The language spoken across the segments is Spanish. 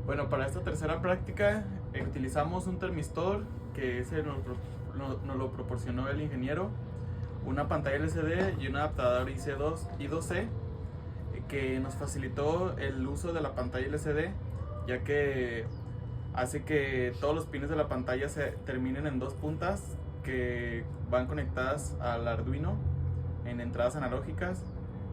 Bueno, para esta tercera práctica utilizamos un termistor que ese nos lo proporcionó el ingeniero, una pantalla LCD y un adaptador IC2 y 2C que nos facilitó el uso de la pantalla LCD, ya que hace que todos los pines de la pantalla se terminen en dos puntas que van conectadas al Arduino en entradas analógicas.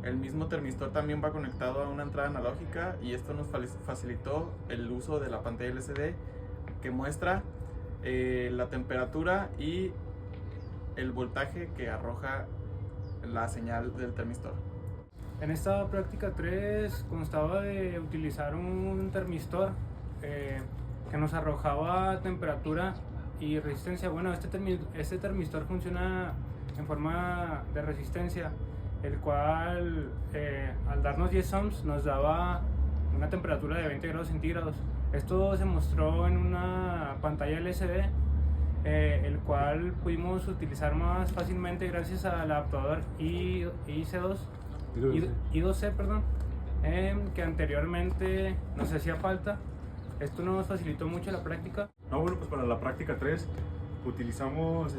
El mismo termistor también va conectado a una entrada analógica y esto nos facilitó el uso de la pantalla LCD que muestra la temperatura y el voltaje que arroja la señal del termistor. En esta práctica 3 constaba de utilizar un termistor que nos arrojaba temperatura y resistencia. Bueno, este termistor funciona en forma de resistencia, el cual al darnos 10 ohms nos daba una temperatura de 20 grados centígrados. Esto se mostró en una pantalla LCD, el cual pudimos utilizar más fácilmente gracias al adaptador IC2 I2C, perdón, que anteriormente nos hacía falta. Esto nos facilitó mucho la práctica. Bueno, pues para la práctica 3 utilizamos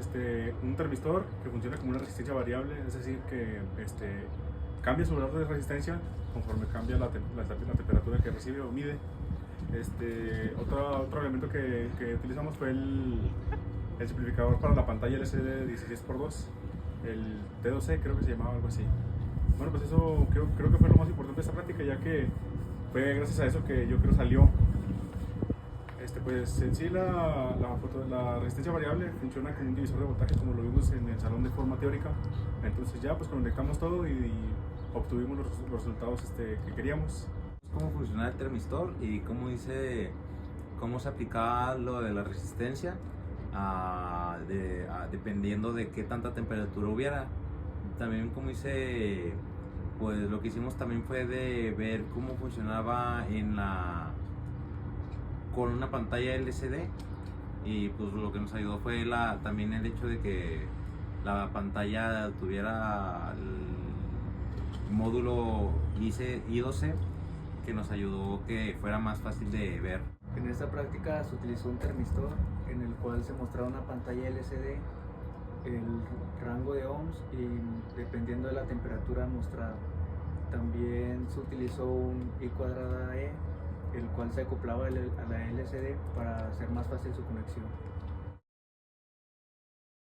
un termistor que funciona como una resistencia variable, es decir, que cambia su valor de resistencia conforme cambia la temperatura que recibe o mide. Otro elemento que utilizamos fue el simplificador para la pantalla LCD 16x2, el T2C creo que se llamaba, algo así. Bueno, pues eso creo que fue lo más importante de esta práctica, ya que fue gracias a eso que yo creo salió. Pues en sí la resistencia variable funciona como un divisor de voltaje, como lo vimos en el salón de forma teórica. Entonces ya pues conectamos todo y obtuvimos los resultados que queríamos. Cómo funciona el termistor y cómo se aplicaba lo de la resistencia dependiendo de qué tanta temperatura hubiera. También pues lo que hicimos también fue de ver cómo funcionaba con una pantalla LCD, y pues lo que nos ayudó fue también el hecho de que la pantalla tuviera el módulo I2C, que nos ayudó que fuera más fácil de ver. En esta práctica se utilizó un termistor en el cual se mostraba una pantalla LCD, el rango de ohms y dependiendo de la temperatura mostrada. También se utilizó un I²E, el cual se acoplaba a la LCD para hacer más fácil su conexión.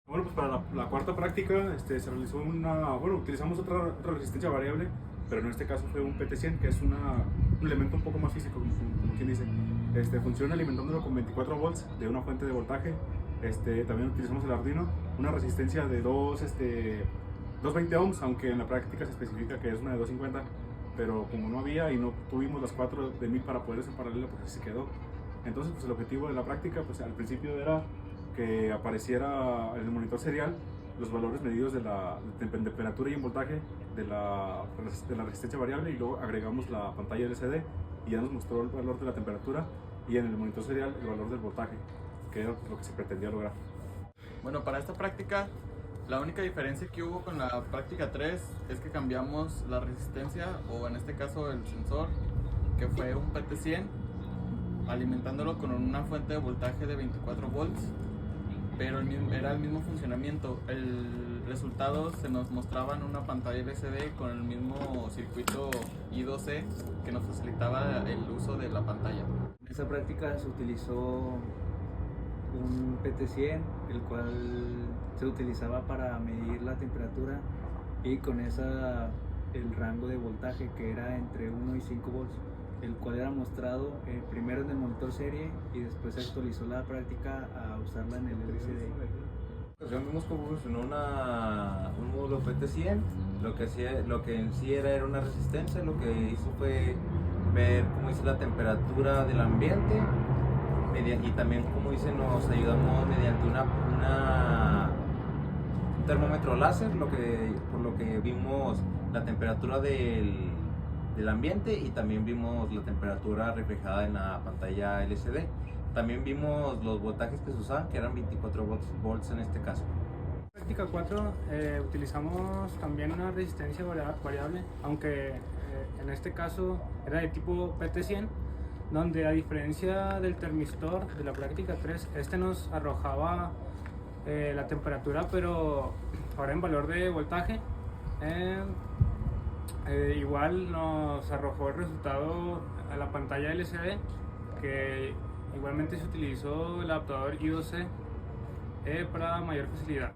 Bueno, pues para la cuarta práctica se realizó utilizamos otra resistencia variable, pero en este caso fue un PT100, que es un elemento un poco más físico, como quien dice. Funciona alimentándolo con 24 volts de una fuente de voltaje. También utilizamos el Arduino, una resistencia de 220 ohms, aunque en la práctica se especifica que es una de 250, pero como no había y no tuvimos las 4 de 1000 para poder hacer paralela, pues así se quedó. Entonces pues el objetivo de la práctica pues al principio era que apareciera en el monitor serial los valores medidos de la temperatura y en voltaje de la resistencia variable, y luego agregamos la pantalla LCD y ya nos mostró el valor de la temperatura y en el monitor serial el valor del voltaje, que era lo que se pretendía lograr. Bueno, para esta práctica la única diferencia que hubo con la práctica 3 es que cambiamos la resistencia, o en este caso el sensor, que fue un PT100, alimentándolo con una fuente de voltaje de 24 volts, pero era el mismo funcionamiento. El resultado se nos mostraba en una pantalla LCD con el mismo circuito I2C que nos facilitaba el uso de la pantalla. En esta práctica se utilizó un PT100, el cual se utilizaba para medir la temperatura y con el rango de voltaje, que era entre 1 y 5 volts, el cual era mostrado primero en el monitor serie y después se actualizó la práctica a usarla en el LCD. Vimos cómo funcionó un módulo PT100, lo que en sí era una resistencia. Lo que hizo fue ver cómo hizo la temperatura del ambiente, y también como nos ayudamos mediante un termómetro láser, por lo que vimos la temperatura del ambiente y también vimos la temperatura reflejada en la pantalla LCD. También vimos los voltajes que se usaban, que eran 24 volts en este caso. En práctica 4 utilizamos también una resistencia variable, aunque en este caso era de tipo PT100. donde a diferencia del termistor de la práctica 3, este nos arrojaba la temperatura, pero ahora en valor de voltaje. Igual nos arrojó el resultado a la pantalla LCD, que igualmente se utilizó el adaptador I2C para mayor facilidad.